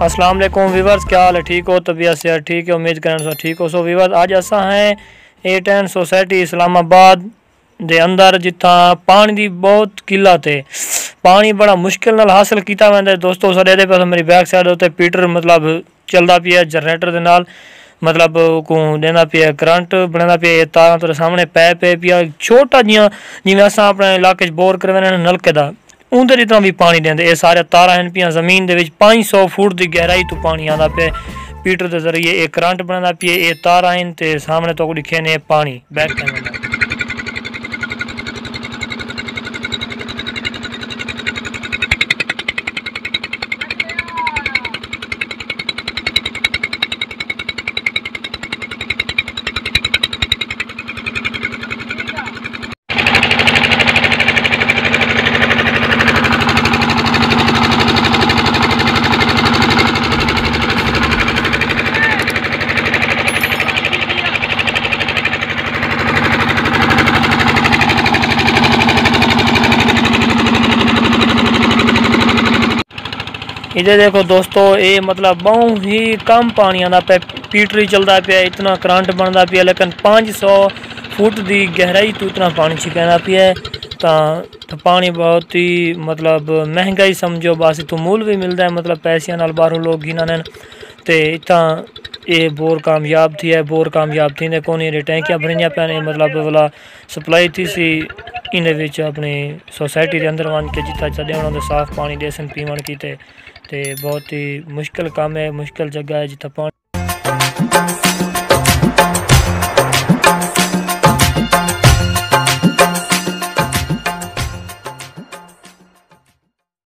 अस्सलाम वालेकुम वीवर्स, क्या हाल है? ठीक हो? तबीयत से ठीक है? उम्मीद करना ठीक हो। सो वीवर्स, आज असा हैं A10 सोसाइटी इस्लामाबाद दे अंदर जिथा पानी दी बहुत किल्लत है। पानी बड़ा मुश्किल नाल हासिल किया वैंदा दोस्तों। सारे दे पास मेरी बैक साइड उत्ते पीटर मतलब चलदा पिया जनरेटर दे नाल, मतलब को देना पिया करंट बनाना पिया। ये तारां तेरे सामने पैप है पिया छोटा जियां जिवें असां अपने इलाके च बोर करवाने नलके दा उंदे जितना भी पानी देंदे। ये सारे तारा हैं पिया जमीन दे विच 500 फुट की गहराई तो पानी आंदा पे पीटर के जरिए। ये करंट बनाना पिए, ये तारा हैं ते सामने तो लिखे ने पानी बैक कैमरा। इधर देखो दोस्तों, ये मतलब बहुत ही कम पानी आता पे, पीटर ही चलता पिया, इतना करंट बनता पिया, लेकिन 500 फुट की गहराई तो इतना पानी छिकना पिया। तो पानी बहुत ही मतलब महंगा ही समझो, बस इतों मूल भी मिलता है, मतलब पैसों नाल बाहरों लोग गिना तो इतना ये बोर कामयाब थी है। बोर कामयाब थी कौन टैंकियाँ भरिया पैने, मतलब वाला सप्लाई थी सी इन अपनी सोसाइटी के अंदर वन के जितना चले उन्होंने साफ पानी दे सन पीवन की। ते बहुत ही मुश्किल काम है, मुश्किल जगह है जितना पानी